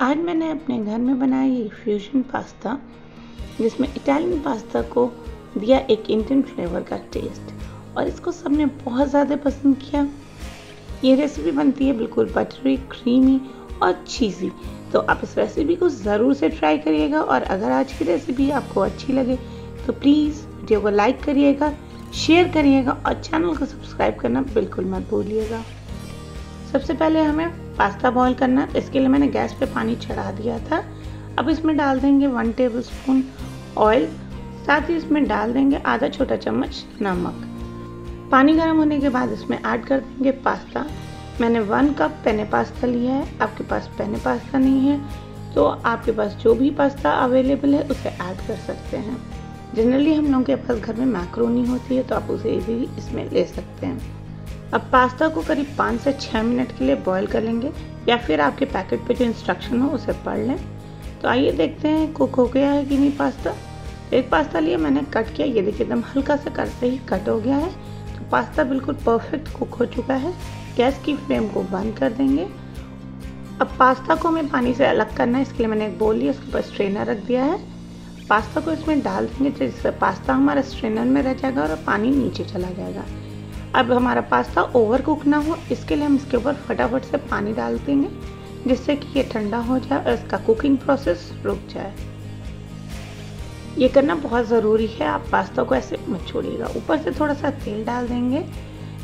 आज मैंने अपने घर में बनाया ये फ्यूजन पास्ता, जिसमें इटालियन पास्ता को दिया एक इंडियन फ्लेवर का टेस्ट, और इसको सबने बहुत ज़्यादा पसंद किया। ये रेसिपी बनती है बिल्कुल बटरी, क्रीमी और चीज़ी। तो आप इस रेसिपी को ज़रूर से ट्राई करिएगा, और अगर आज की रेसिपी आपको अच्छी लगे तो प्लीज़ वीडियो को लाइक करिएगा, शेयर करिएगा और चैनल को सब्सक्राइब करना बिल्कुल मत भूलिएगा। सबसे पहले हमें पास्ता बॉईल करना है। इसके लिए मैंने गैस पे पानी चढ़ा दिया था। अब इसमें डाल देंगे 1 टेबलस्पून ऑयल, साथ ही इसमें डाल देंगे आधा छोटा चम्मच नमक। पानी गर्म होने के बाद इसमें ऐड कर देंगे पास्ता। मैंने 1 कप पेने पास्ता लिया है। आपके पास पेने पास्ता नहीं है तो आपके पास जो भी पास्ता अवेलेबल है उसे ऐड कर सकते हैं। जनरली हम लोगों के पास घर में मैक्रोनी होती है तो आप उसे इजीली इसमें ले सकते हैं। अब पास्ता को करीब 5 से 6 मिनट के लिए बॉईल कर लेंगे, या फिर आपके पैकेट पे जो इंस्ट्रक्शन हो उसे पढ़ लें। तो आइए देखते हैं कुक हो गया है कि नहीं पास्ता। एक पास्ता लिया, मैंने कट किया, ये देखिए एकदम हल्का सा करते ही कट हो गया है। तो पास्ता बिल्कुल परफेक्ट कुक हो चुका है। गैस की फ्लेम को बंद कर देंगे। अब पास्ता को हमें पानी से अलग करना है। इसके लिए मैंने एक बोल लिया, उसके ऊपर स्ट्रेनर रख दिया है। पास्ता को इसमें डाल देंगे, जिससे पास्ता हमारा स्ट्रेनर में रह जाएगा और पानी नीचे चला जाएगा। अब हमारा पास्ता ओवर कुक ना हो, इसके लिए हम इसके ऊपर फटाफट से पानी डाल देंगे, जिससे कि ये ठंडा हो जाए और इसका कुकिंग प्रोसेस रुक जाए। ये करना बहुत ज़रूरी है, आप पास्ता को ऐसे मत छोड़िएगा। ऊपर से थोड़ा सा तेल डाल देंगे,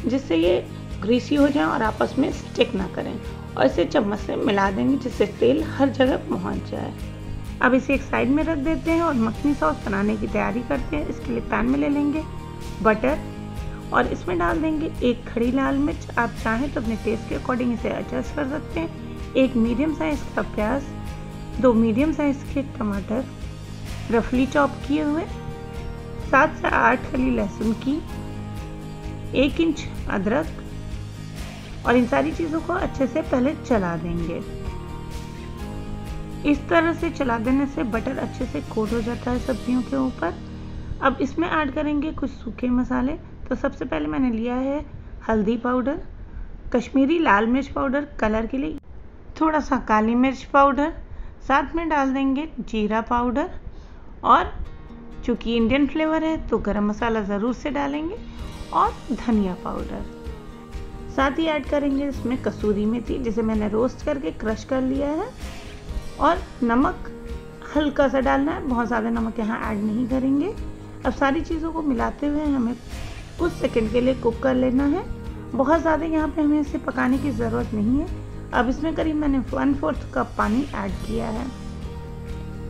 जिससे ये ग्रीसी हो जाए और आपस में स्टिक ना करें, और इसे चम्मच से मिला देंगे, जिससे तेल हर जगह पहुंच जाए। अब इसे एक साइड में रख देते हैं और मखनी सॉस बनाने की तैयारी करते हैं। इसके लिए पैन में ले लेंगे बटर, और इसमें डाल देंगे 1 खड़ी लाल मिर्च। आप चाहें तो अपने टेस्ट के अकॉर्डिंग इसे एडजस्ट कर सकते हैं। 1 मीडियम साइज का प्याज, 2 मीडियम साइज के टमाटर रफली चॉप किए हुए, 7 से 8 कली लहसुन की, 1 इंच अदरक, और इन सारी चीज़ों को अच्छे से पहले चला देंगे। इस तरह से चला देने से बटर अच्छे से कोट हो जाता है सब्जियों के ऊपर। अब इसमें ऐड करेंगे कुछ सूखे मसाले। तो सबसे पहले मैंने लिया है हल्दी पाउडर, कश्मीरी लाल मिर्च पाउडर कलर के लिए, थोड़ा सा काली मिर्च पाउडर, साथ में डाल देंगे जीरा पाउडर, और चूँकि इंडियन फ्लेवर है तो गरम मसाला ज़रूर से डालेंगे, और धनिया पाउडर। साथ ही ऐड करेंगे इसमें कसूरी मेथी, जिसे मैंने रोस्ट करके क्रश कर लिया है, और नमक हल्का सा डालना है, बहुत ज़्यादा नमक यहाँ ऐड नहीं करेंगे। अब सारी चीज़ों को मिलाते हुए हमें कुछ सेकंड के लिए कुक कर लेना है। बहुत ज़्यादा यहाँ पे हमें इसे पकाने की ज़रूरत नहीं है। अब इसमें करीब मैंने 1/4 कप पानी ऐड किया है।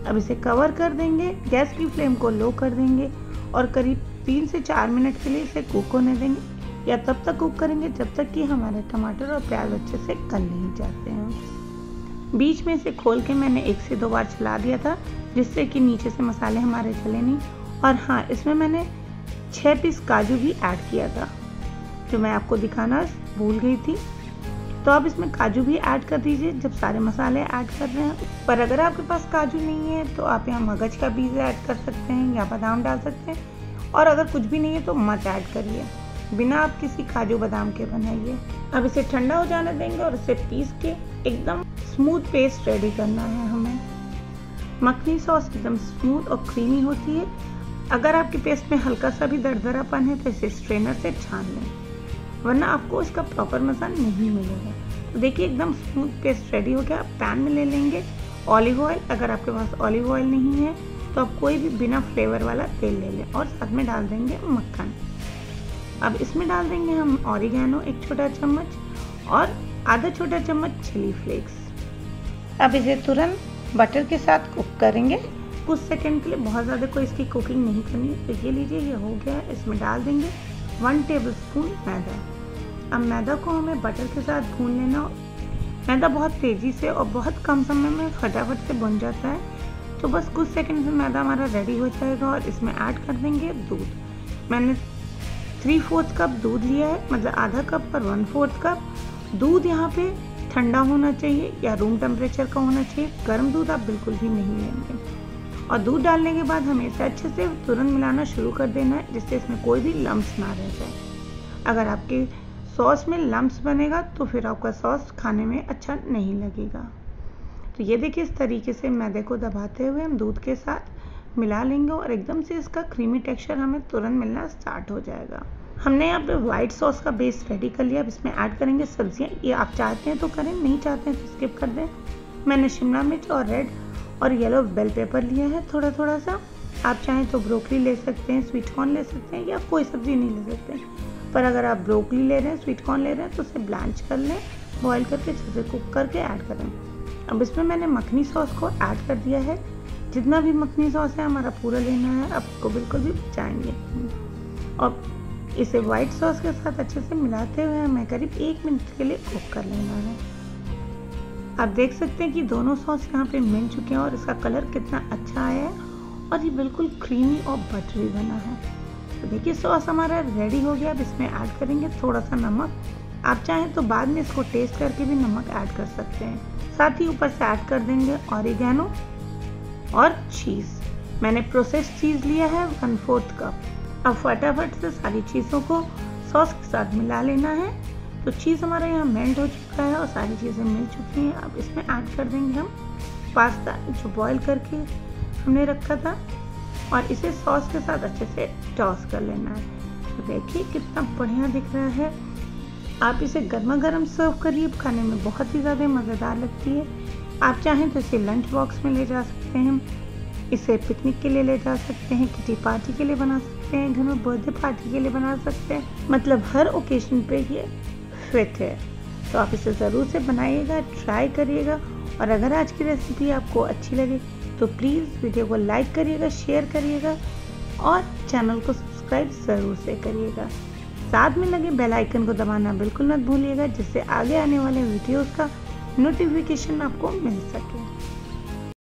अब इसे कवर कर देंगे, गैस की फ्लेम को लो कर देंगे, और करीब 3 से 4 मिनट के लिए इसे कुक होने देंगे, या तब तक कुक करेंगे जब तक कि हमारे टमाटर और प्याज अच्छे से गल नहीं जाते हैं। बीच में इसे खोल के मैंने 1 से 2 बार चला दिया था, जिससे कि नीचे से मसाले हमारे जले नहीं। और हाँ, इसमें मैंने 6 पीस काजू भी ऐड किया था, जो मैं आपको दिखाना भूल गई थी। तो अब इसमें काजू भी ऐड कर दीजिए जब सारे मसाले ऐड कर रहे हैं। पर अगर आपके पास काजू नहीं है तो आप यहाँ मगज का बीज ऐड कर सकते हैं, या बादाम डाल सकते हैं, और अगर कुछ भी नहीं है तो मत ऐड करिए, बिना आप किसी काजू बादाम के बनाइए। अब इसे ठंडा हो जाने देंगे और इसे पीस के एकदम स्मूथ पेस्ट रेडी करना है हमें। मखनी सॉस एकदम स्मूथ और क्रीमी होती है। अगर आपके पेस्ट में हल्का सा भी दरदरापन है तो इसे स्ट्रेनर से छान लें, वरना आपको इसका प्रॉपर मज़ा नहीं मिलेगा। तो देखिए एकदम स्मूथ पेस्ट रेडी हो गया। पैन में ले लेंगे ऑलिव ऑयल। अगर आपके पास ऑलिव ऑयल नहीं है तो आप कोई भी बिना फ्लेवर वाला तेल ले लें, और साथ में डाल देंगे मक्खन। अब इसमें डाल देंगे हम ऑरिगेनो 1 छोटा चम्मच, और आधा छोटा चम्मच चिली फ्लेक्स। अब इसे तुरंत बटर के साथ कुक करेंगे कुछ सेकंड के लिए, बहुत ज़्यादा कोई इसकी कुकिंग नहीं करनी है। तो ये लीजिए, ये हो गया है। इसमें डाल देंगे 1 टेबलस्पून मैदा। अब मैदा को हमें बटर के साथ भून लेना। मैदा बहुत तेज़ी से और बहुत कम समय में फटाफट से बन जाता है, तो बस कुछ सेकंड में मैदा हमारा रेडी हो जाएगा। और इसमें ऐड कर देंगे दूध। मैंने 3/4 कप दूध लिया है, मतलब आधा कप पर 1/4 कप। दूध यहाँ पे ठंडा होना चाहिए या रूम टेम्परेचर का होना चाहिए, गर्म दूध आप बिल्कुल भी नहीं लेंगे। और दूध डालने के बाद हमें इसे अच्छे से तुरंत मिलाना शुरू कर देना है, जिससे इसमें कोई भी लम्स ना रह जाए। अगर आपके सॉस में लम्स बनेगा तो फिर आपका सॉस खाने में अच्छा नहीं लगेगा। तो ये देखिए इस तरीके से मैदे को दबाते हुए हम दूध के साथ मिला लेंगे और एकदम से इसका क्रीमी टेक्सचर हमें तुरंत मिलना स्टार्ट हो जाएगा। हमने यहाँ पे वाइट सॉस का बेस रेडी कर लिया। अब इसमें ऐड करेंगे सब्जियाँ। ये आप चाहते हैं तो करें, नहीं चाहते हैं तो स्किप कर दें। मैंने शिमला मिर्च और रेड और येलो बेल पेपर लिया है थोड़ा थोड़ा सा। आप चाहें तो ब्रोकली ले सकते हैं, स्वीट कॉर्न ले सकते हैं, या कोई सब्ज़ी नहीं ले सकते। पर अगर आप ब्रोकली ले रहे हैं, स्वीट कॉर्न ले रहे हैं तो उसे ब्लांच कर लें, बॉईल करके अच्छे से कुक करके ऐड करें। अब इसमें मैंने मखनी सॉस को ऐड कर दिया है। जितना भी मखनी सॉस है हमारा पूरा लेना है, आपको बिल्कुल भी बचाएंगे। और इसे वाइट सॉस के साथ अच्छे से मिलाते हुए हमें करीब 1 मिनट के लिए कुक कर लेना है। आप देख सकते हैं कि दोनों सॉस यहाँ पे मिल चुके हैं और इसका कलर कितना अच्छा आया है और ये बिल्कुल क्रीमी और बटरी बना है। तो देखिए सॉस हमारा रेडी हो गया। अब इसमें ऐड करेंगे थोड़ा सा नमक। आप चाहें तो बाद में इसको टेस्ट करके भी नमक ऐड कर सकते हैं। साथ ही ऊपर से ऐड कर देंगे ऑरिगेनो और चीज़। मैंने प्रोसेस्ड चीज़ लिया है 1/4 कप। अब फटाफट से सारी चीज़ों को सॉस के साथ मिला लेना है। तो चीज़ हमारा यहाँ मेल्ट हो चुका है और सारी चीज़ें मिल चुकी हैं। अब इसमें ऐड कर देंगे हम पास्ता जो बॉईल करके हमने रखा था और इसे सॉस के साथ अच्छे से टॉस कर लेना है। तो देखिए कितना बढ़िया दिख रहा है। आप इसे गर्मा गर्म सर्व करिए, खाने में बहुत ही ज़्यादा मज़ेदार लगती है। आप चाहें तो इसे लंच बॉक्स में ले जा सकते हैं, इसे पिकनिक के लिए ले जा सकते हैं, किटी पार्टी के लिए बना सकते हैं, घर में बर्थडे पार्टी के लिए बना सकते हैं। मतलब हर ओकेजन पे ये फिट है। तो आप इसे ज़रूर से बनाइएगा, ट्राई करिएगा। और अगर आज की रेसिपी आपको अच्छी लगे तो प्लीज़ वीडियो को लाइक करिएगा, शेयर करिएगा और चैनल को सब्सक्राइब ज़रूर से करिएगा। साथ में लगे बेल आइकन को दबाना बिल्कुल मत भूलिएगा, जिससे आगे आने वाले वीडियोस का नोटिफिकेशन आपको मिल सके।